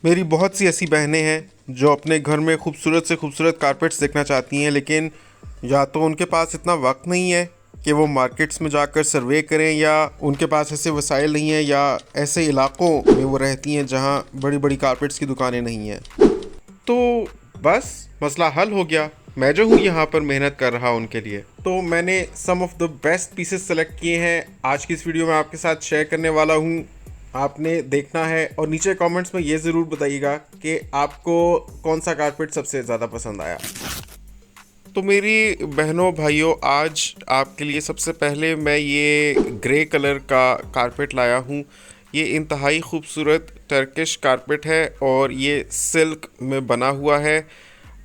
मेरी बहुत सी ऐसी बहनें हैं जो अपने घर में खूबसूरत से खूबसूरत कारपेट्स देखना चाहती हैं, लेकिन या तो उनके पास इतना वक्त नहीं है कि वो मार्केट्स में जाकर सर्वे करें, या उनके पास ऐसे वसाइल नहीं है, या ऐसे इलाकों में वो रहती हैं जहाँ बड़ी बड़ी कारपेट्स की दुकानें नहीं हैं। तो बस मसला हल हो गया। मैं जो हूँ यहाँ पर मेहनत कर रहा हूँ उनके लिए, तो मैंने some of the best pieces select किए हैं। आज की इस वीडियो में आपके साथ शेयर करने वाला हूँ। आपने देखना है और नीचे कमेंट्स में ये ज़रूर बताइएगा कि आपको कौन सा कारपेट सबसे ज़्यादा पसंद आया। तो मेरी बहनों भाइयों, आज आपके लिए सबसे पहले मैं ये ग्रे कलर का कारपेट लाया हूँ। ये इंतहाई खूबसूरत टर्किश कारपेट है और ये सिल्क में बना हुआ है।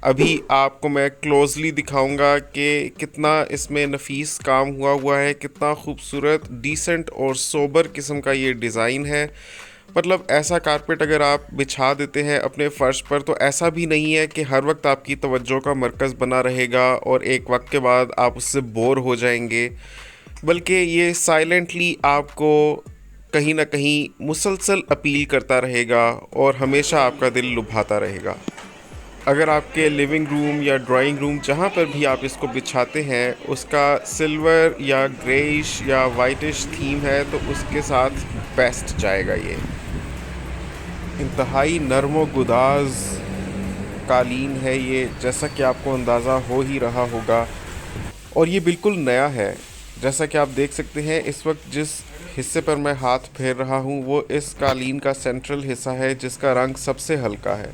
अभी आपको मैं क्लोजली दिखाऊंगा कि कितना इसमें नफीस काम हुआ है, कितना खूबसूरत, डिसेंट और सोबर किस्म का ये डिज़ाइन है। मतलब ऐसा कारपेट अगर आप बिछा देते हैं अपने फ़र्श पर, तो ऐसा भी नहीं है कि हर वक्त आपकी तवज्जो का मरकज़ बना रहेगा और एक वक्त के बाद आप उससे बोर हो जाएंगे, बल्कि ये साइलेंटली आपको कहीं ना कहीं मुसलसल अपील करता रहेगा और हमेशा आपका दिल लुभाता रहेगा। अगर आपके लिविंग रूम या ड्राइंग रूम जहाँ पर भी आप इसको बिछाते हैं उसका सिल्वर या ग्रेइश या वाइटिश थीम है, तो उसके साथ बेस्ट जाएगा ये। इंतहाई नरम गुदाज कालीन है ये, जैसा कि आपको अंदाज़ा हो ही रहा होगा, और ये बिल्कुल नया है। जैसा कि आप देख सकते हैं इस वक्त जिस हिस्से पर मैं हाथ फेर रहा हूँ वो इस कालीन का सेंट्रल हिस्सा है जिसका रंग सबसे हल्का है।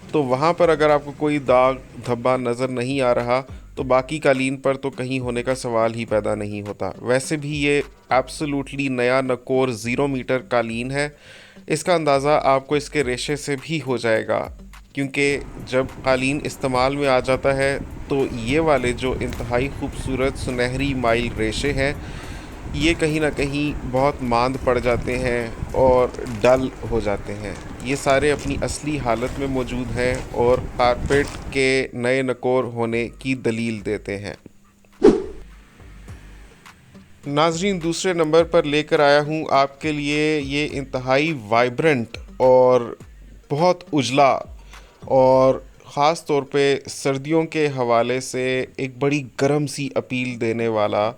तो वहाँ पर अगर आपको कोई दाग धब्बा नज़र नहीं आ रहा तो बाकी कालीन पर तो कहीं होने का सवाल ही पैदा नहीं होता। वैसे भी ये एब्सोल्युटली नया नकोर 0 मीटर कालीन है। इसका अंदाज़ा आपको इसके रेशे से भी हो जाएगा, क्योंकि जब कालीन इस्तेमाल में आ जाता है तो ये वाले जो इंतहाई खूबसूरत सुनहरी माइल रेशे हैं ये कहीं ना कहीं बहुत मांद पड़ जाते हैं और डल हो जाते हैं। ये सारे अपनी असली हालत में मौजूद हैं और कारपेट के नए नकोर होने की दलील देते हैं। नाजरीन, दूसरे नंबर पर लेकर आया हूँ आपके लिए ये इंतहाई वाइब्रेंट और बहुत उजला और ख़ास तौर पे सर्दियों के हवाले से एक बड़ी गर्म सी अपील देने वाला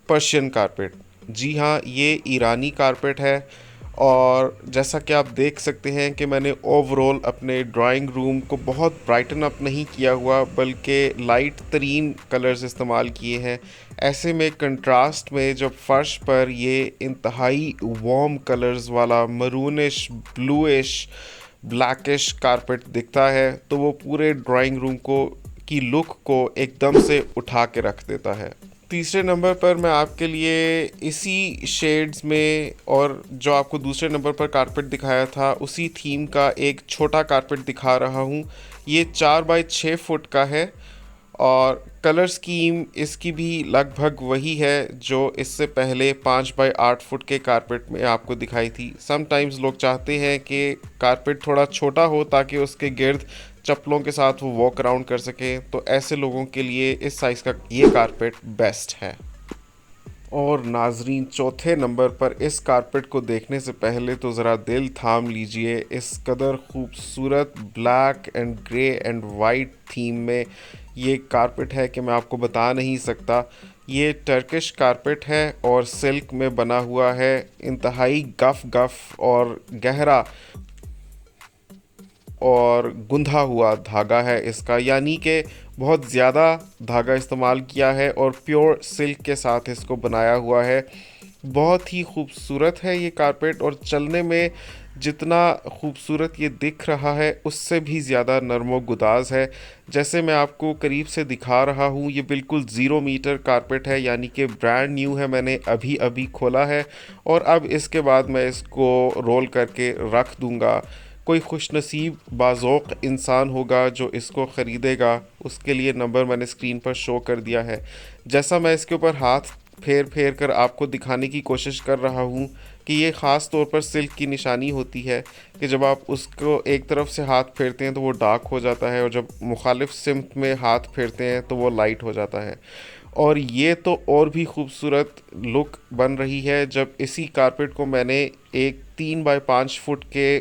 पर्शियन कारपेट। जी हाँ, ये ईरानी कारपेट है। और जैसा कि आप देख सकते हैं कि मैंने ओवरऑल अपने ड्राइंग रूम को बहुत ब्राइटन अप नहीं किया हुआ, बल्कि लाइट तरीन कलर्स इस्तेमाल किए हैं। ऐसे में कंट्रास्ट में जब फर्श पर ये इंतहाई वार्म कलर्स वाला मरूनिश ब्लूइश ब्लैकिश कारपेट दिखता है तो वो पूरे ड्राइंग रूम को की लुक को एकदम से उठा के रख देता है। तीसरे नंबर पर मैं आपके लिए इसी शेड्स में और जो आपको दूसरे नंबर पर कारपेट दिखाया था उसी थीम का एक छोटा कारपेट दिखा रहा हूँ। ये 4 बाई 6 फुट का है और कलर स्कीम इसकी भी लगभग वही है जो इससे पहले 5 बाई 8 फुट के कारपेट में आपको दिखाई थी। समटाइम्स लोग चाहते हैं कि कारपेट थोड़ा छोटा हो ताकि उसके गिर्द चप्पलों के साथ वो वॉक अराउंड कर सकें, तो ऐसे लोगों के लिए इस साइज़ का ये कारपेट बेस्ट है। और नाजरीन, चौथे नंबर पर इस कारपेट को देखने से पहले तो ज़रा दिल थाम लीजिए। इस कदर खूबसूरत black and grey and white theme में ये कारपेट है कि मैं आपको बता नहीं सकता। ये टर्किश कारपेट है और सिल्क में बना हुआ है। इंतहाई गफ गफ और गहरा और गुंधा हुआ धागा है इसका, यानी कि बहुत ज़्यादा धागा इस्तेमाल किया है और प्योर सिल्क के साथ इसको बनाया हुआ है। बहुत ही खूबसूरत है ये कारपेट और चलने में जितना खूबसूरत ये दिख रहा है उससे भी ज़्यादा नरमो गुदाज है। जैसे मैं आपको करीब से दिखा रहा हूँ ये बिल्कुल 0 मीटर कारपेट है, यानी कि ब्रांड न्यू है, मैंने अभी अभी खोला है और अब इसके बाद मैं इसको रोल करके रख दूँगा। कोई खुशनसीब बाज़ौक़ इंसान होगा जो इसको ख़रीदेगा, उसके लिए नंबर मैंने स्क्रीन पर शो कर दिया है। जैसा मैं इसके ऊपर हाथ फेर फेर कर आपको दिखाने की कोशिश कर रहा हूँ कि ये ख़ास तौर पर सिल्क की निशानी होती है कि जब आप उसको एक तरफ से हाथ फेरते हैं तो वो डार्क हो जाता है और जब मुखालिफ सिम्त में हाथ फेरते हैं तो वो लाइट हो जाता है। और ये तो और भी खूबसूरत लुक बन रही है जब इसी कारपेट को मैंने एक 3 बाई 5 फुट के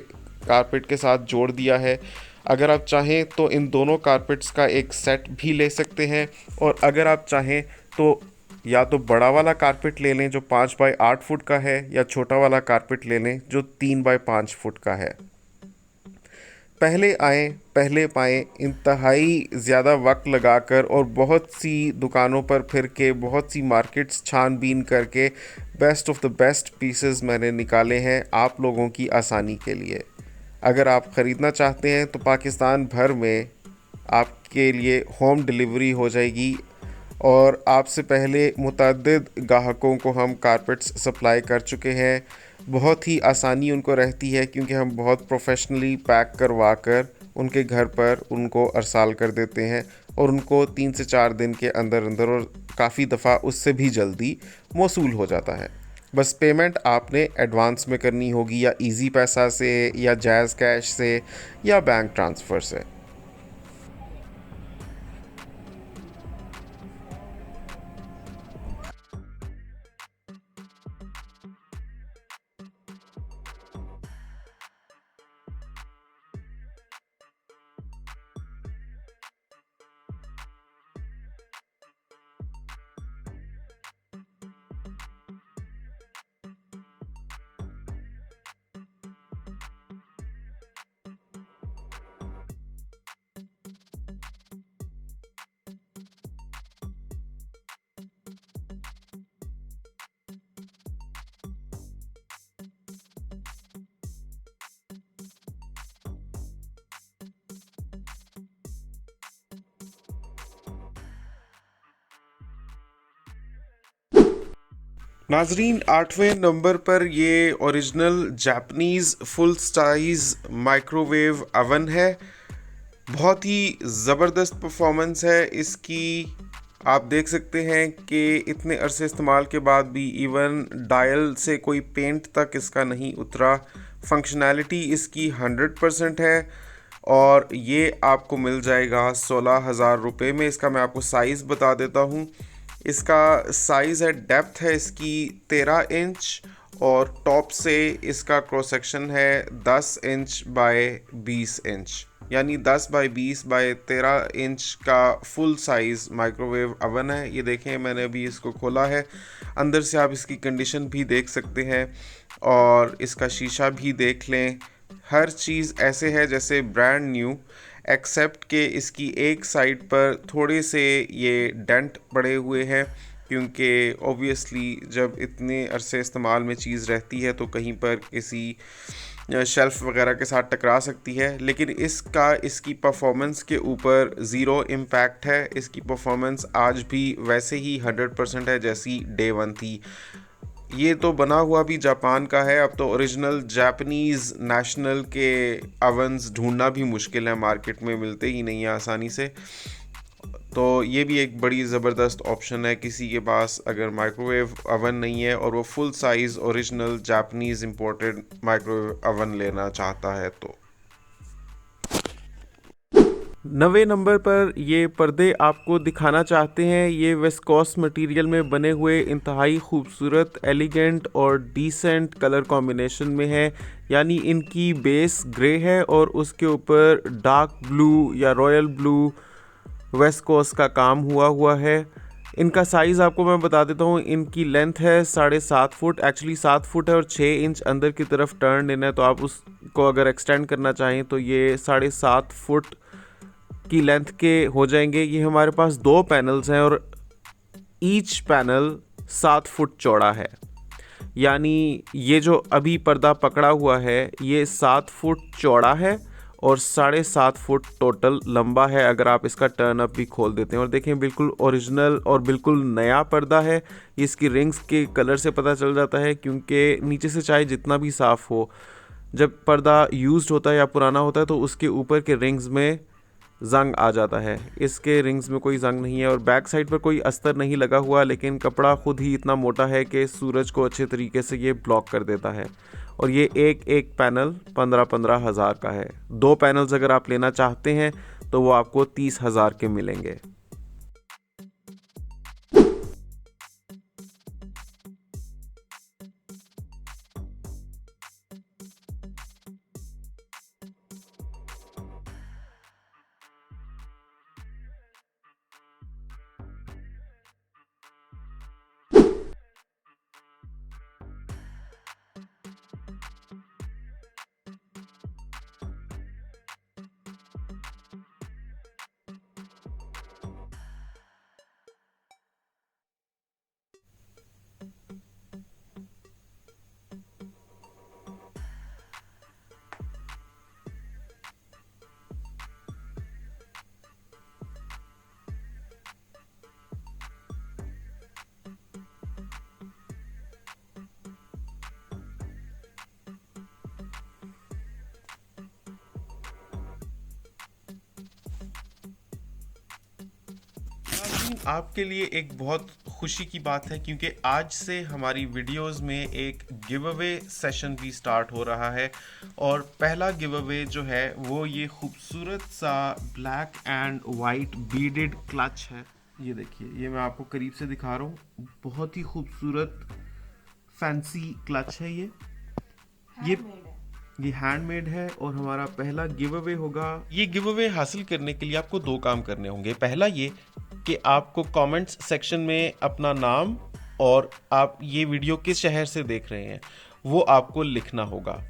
कारपेट के साथ जोड़ दिया है। अगर आप चाहें तो इन दोनों कारपेट्स का एक सेट भी ले सकते हैं, और अगर आप चाहें तो या तो बड़ा वाला कारपेट ले लें जो 5 बाय 8 फुट का है, या छोटा वाला कारपेट ले लें जो 3 बाय 5 फुट का है। पहले आएँ पहले पाएँ, इंतहाई ज़्यादा वक्त लगाकर और बहुत सी दुकानों पर फिर के, बहुत सी मार्केट्स छानबीन करके best of the best pieces मैंने निकाले हैं आप लोगों की आसानी के लिए। अगर आप ख़रीदना चाहते हैं तो पाकिस्तान भर में आपके लिए होम डिलीवरी हो जाएगी, और आपसे पहले मुतअद्दिद ग्राहकों को हम कारपेट्स सप्लाई कर चुके हैं। बहुत ही आसानी उनको रहती है क्योंकि हम बहुत प्रोफेशनली पैक करवा कर उनके घर पर उनको अरसाल कर देते हैं, और उनको 3 से 4 दिन के अंदर अंदर, और काफ़ी दफ़ा उससे भी जल्दी मौसूल हो जाता है। बस पेमेंट आपने एडवांस में करनी होगी, या इजी पैसा से, या जैज़ कैश से, या बैंक ट्रांसफ़र से। नाजरीन, 8वें नंबर पर ये original Japanese full size microwave oven है। बहुत ही ज़बरदस्त परफॉर्मेंस है इसकी। आप देख सकते हैं कि इतने अरसे इस्तेमाल के बाद भी इवन डायल से कोई पेंट तक इसका नहीं उतरा। फंक्शनैलिटी इसकी 100% है, और ये आपको मिल जाएगा 16,000 रुपये में। इसका मैं आपको साइज़ बता देता हूँ। इसका साइज़ है, डेप्थ है इसकी 13 इंच, और टॉप से इसका क्रॉस सेक्शन है 10 इंच बाय 20 इंच, यानी 10 बाय 20 बाय 13 इंच का फुल साइज़ माइक्रोवेव अवन है। ये देखें, मैंने अभी इसको खोला है। अंदर से आप इसकी कंडीशन भी देख सकते हैं, और इसका शीशा भी देख लें। हर चीज़ ऐसे है जैसे ब्रांड न्यू, एक्सेप्ट के इसकी एक साइड पर थोड़े से ये डेंट पड़े हुए हैं, क्योंकि ऑब्वियसली जब इतने अरसे इस्तेमाल में चीज़ रहती है तो कहीं पर किसी शेल्फ़ वगैरह के साथ टकरा सकती है। लेकिन इसकी परफॉर्मेंस के ऊपर ज़ीरो इम्पैक्ट है। इसकी परफॉर्मेंस आज भी वैसे ही 100% है जैसी डे 1 थी। ये तो बना हुआ भी जापान का है। अब तो ओरिजिनल जापानीज़ नेशनल के अवन्स ढूंढना भी मुश्किल है, मार्केट में मिलते ही नहीं है आसानी से। तो ये भी एक बड़ी ज़बरदस्त ऑप्शन है किसी के पास अगर माइक्रोवेव अवन नहीं है और वो full size original Japanese imported microwave oven लेना चाहता है तो। 9वें नंबर पर ये पर्दे आपको दिखाना चाहते हैं। ये विस्कोस मटेरियल में बने हुए इंतहाई खूबसूरत, एलिगेंट और डिसेंट कलर कॉम्बिनेशन में है। यानी इनकी बेस ग्रे है और उसके ऊपर डार्क ब्लू या रॉयल ब्लू विस्कोस का काम हुआ है। इनका साइज़ आपको मैं बता देता हूँ। इनकी लेंथ है 7.5 फुट, एक्चुअली 7 फुट है, और 6 इंच अंदर की तरफ टर्न देना है। तो आप उसको अगर एक्सटेंड करना चाहें तो ये 7.5 फुट की लेंथ के हो जाएंगे। ये हमारे पास 2 पैनल्स हैं और ईच पैनल 7 फुट चौड़ा है। यानी ये जो अभी पर्दा पकड़ा हुआ है ये 7 फुट चौड़ा है और 7.5 फुट टोटल लंबा है, अगर आप इसका टर्न अप भी खोल देते हैं। और देखें, बिल्कुल ओरिजिनल और बिल्कुल नया पर्दा है। इसकी रिंग्स के कलर से पता चल जाता है, क्योंकि नीचे से चाहे जितना भी साफ़ हो, जब पर्दा यूज्ड होता है या पुराना होता है तो उसके ऊपर के रिंग्स में जंग आ जाता है। इसके रिंग्स में कोई जंग नहीं है और बैक साइड पर कोई अस्तर नहीं लगा हुआ, लेकिन कपड़ा खुद ही इतना मोटा है कि सूरज को अच्छे तरीके से ये ब्लॉक कर देता है। और ये एक पैनल 15-15 हज़ार का है। 2 पैनल्स अगर आप लेना चाहते हैं तो वो आपको 30,000 के मिलेंगे। नाज़रीन, आपके लिए एक बहुत खुशी की बात है क्योंकि आज से हमारी वीडियोस में एक गिव अवे सेशन भी स्टार्ट हो रहा है। और पहला गिव अवे जो है वो ये खूबसूरत सा black and white beaded clutch है। ये देखिए, ये मैं आपको करीब से दिखा रहा हूँ। बहुत ही खूबसूरत फैंसी क्लच है ये ये हैंडमेड है और हमारा पहला गिव अवे होगा। ये गिव अवे हासिल करने के लिए आपको दो काम करने होंगे। पहला ये कि आपको कमेंट्स सेक्शन में अपना नाम और आप ये वीडियो किस शहर से देख रहे हैं वो आपको लिखना होगा।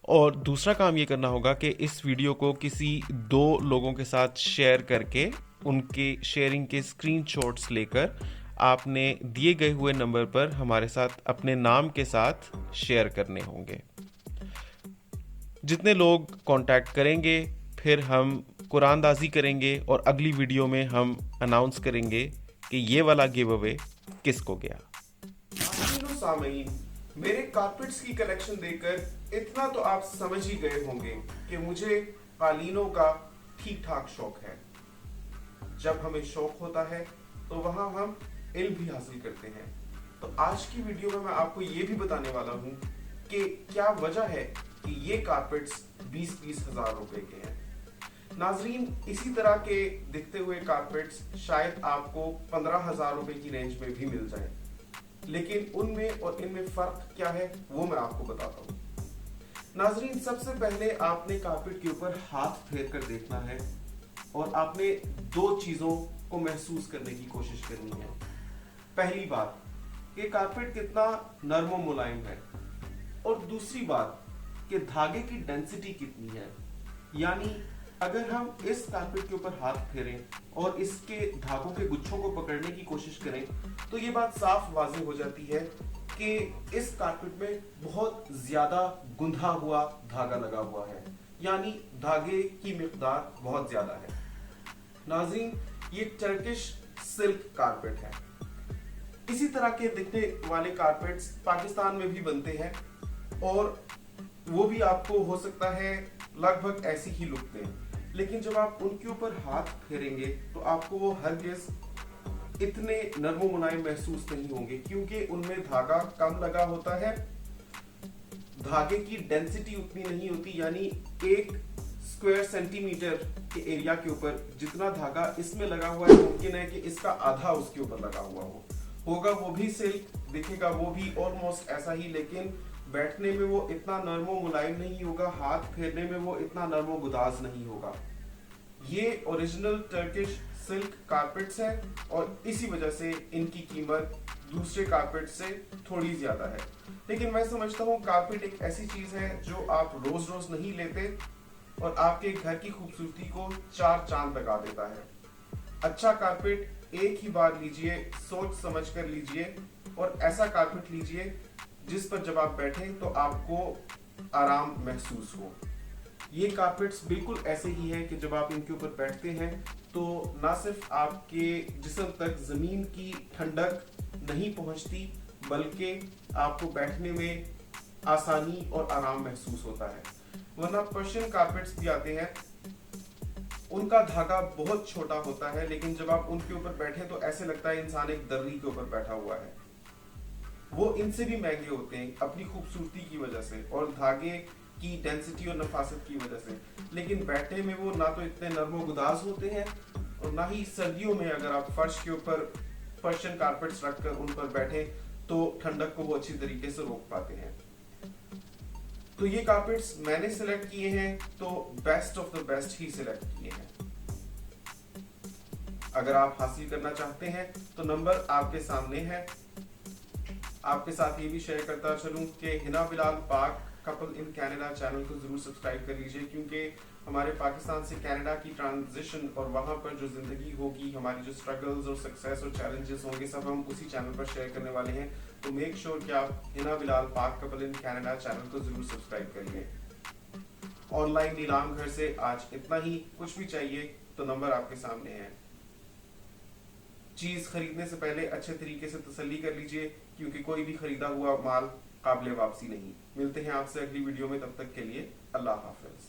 और दूसरा काम ये करना होगा कि इस वीडियो को किसी दो लोगों के साथ शेयर करके उनके शेयरिंग के स्क्रीनशॉट्स लेकर आपने दिए गए हुए नंबर पर हमारे साथ अपने नाम के साथ शेयर करने होंगे। जितने लोग कांटेक्ट करेंगे फिर हम कुरानदाजी करेंगे और अगली वीडियो में हम अनाउंस करेंगे कि ये वाला गिव अवे किसको गया। सामीन, मेरे कारपेट्स की कलेक्शन देखकर इतना तो आप समझ ही गए होंगे कि मुझे कालीनों का ठीक ठाक शौक है। जब हमें शौक होता है तो वहां हम इल्म भी हासिल करते हैं। तो आज की वीडियो में मैं आपको ये भी बताने वाला हूँ कि क्या वजह है कि ये कारपेट्स 20-20 हजार रुपए के हैं। नाजरीन, इसी तरह के दिखते हुए कारपेट्स शायद आपको 15,000 रुपए की रेंज में भी मिल जाए, लेकिन उनमें और इनमें फर्क क्या है वो मैं आपको बताता हूँ। नाजरीन, सबसे पहले आपने कारपेट के ऊपर हाथ फेर कर देखना है और आपने दो चीजों को महसूस करने की कोशिश करनी है। पहली बात, ये कारपेट कितना नरम और मुलायम है, और दूसरी बात कि धागे की डेंसिटी कितनी है। यानी अगर हम इस कारपेट के ऊपर हाथ फेरें और इसके धागों के गुच्छों को पकड़ने की कोशिश करें तो ये बात साफ वाज़ेह हो जाती है कि इस कारपेट में बहुत ज्यादा गुंधा हुआ धागा लगा हुआ है, यानी धागे की मिकदार बहुत ज्यादा है। नाज़रीन, ये टर्किश सिल्क कारपेट है। इसी तरह के दिखने वाले कारपेट्स पाकिस्तान में भी बनते हैं और वो भी आपको हो सकता है लगभग ऐसी ही लुक दें, लेकिन जब आप उनके ऊपर हाथ फेरेंगे तो आपको वो हरगिज़ इतने नरम मुलायम महसूस नहीं होंगे क्योंकि उनमें धागा कम लगा होता है। धागे की डेंसिटी उतनी नहीं होती, यानी 1 स्क्वायर सेंटीमीटर के एरिया के ऊपर जितना धागा इसमें लगा हुआ है मुमकिन है कि इसका आधा उसके ऊपर लगा हुआ होगा वो भी सिल्क, दिखेगा वो भी ऑलमोस्ट ऐसा ही, लेकिन बैठने में वो इतना नरमो मुलायम नहीं होगा, हाथ फेरने में वो इतना नरमो गुदाज नहीं होगा। ये ओरिजिनल टर्किश सिल्क कारपेट्स हैं और इसी वजह से इनकी कीमत दूसरे कारपेट से थोड़ी ज्यादा है। लेकिन मैं समझता हूँ कारपेट एक ऐसी चीज है जो आप रोज रोज नहीं लेते और आपके घर की खूबसूरती को 4 चांद लगा देता है। अच्छा कारपेट एक ही बार लीजिए, सोच समझ कर लीजिए और ऐसा कारपेट लीजिए जिस पर जब आप बैठें तो आपको आराम महसूस हो। ये कारपेट्स बिल्कुल ऐसे ही हैं कि जब आप इनके ऊपर बैठते हैं तो ना सिर्फ आपके जिस्म तक जमीन की ठंडक नहीं पहुंचती बल्कि आपको बैठने में आसानी और आराम महसूस होता है। वरना पर्शियन कारपेट्स भी आते हैं, उनका धागा बहुत छोटा होता है, लेकिन जब आप उनके ऊपर बैठे तो ऐसे लगता है इंसान एक दर्री के ऊपर बैठा हुआ है। वो इनसे भी महंगे होते हैं अपनी खूबसूरती की वजह से और धागे की डेंसिटी और नफासत की वजह से, लेकिन बैठने में वो ना तो इतने नरमो गुदाज होते हैं और ना ही सर्दियों में अगर आप फर्श के ऊपर पर्शियन कारपेट्स रखकर उन पर बैठे तो ठंडक को वो अच्छी तरीके से रोक पाते हैं। तो ये कारपेट्स मैंने सिलेक्ट किए हैं तो best of the best he select किए हैं। अगर आप हासिल करना चाहते हैं तो नंबर आपके सामने है। आपके साथ ये भी शेयर करता चलूं कि हिना बिलाल पाक कपल इन कनाडा चैनल को जरूर सब्सक्राइब कर लीजिए, क्योंकि हमारे पाकिस्तान से कनाडा की ट्रांजिशन और वहां पर जो जिंदगी होगी, हमारी जो स्ट्रगल्स और सक्सेस और चैलेंजेस होंगे, सब हम उसी चैनल पर शेयर करने वाले हैं। तो मेक श्योर कि आप हिना बिलाल पाक कपल इन कनाडा चैनल को जरूर सब्सक्राइब करिए। ऑनलाइन नीलाम घर से आज इतना ही। कुछ भी चाहिए तो नंबर आपके सामने है। चीज खरीदने से पहले अच्छे तरीके से तसल्ली कर लीजिए, क्योंकि कोई भी खरीदा हुआ माल काबिल वापसी नहीं। मिलते हैं आपसे अगली वीडियो में, तब तक के लिए अल्लाह हाफिज।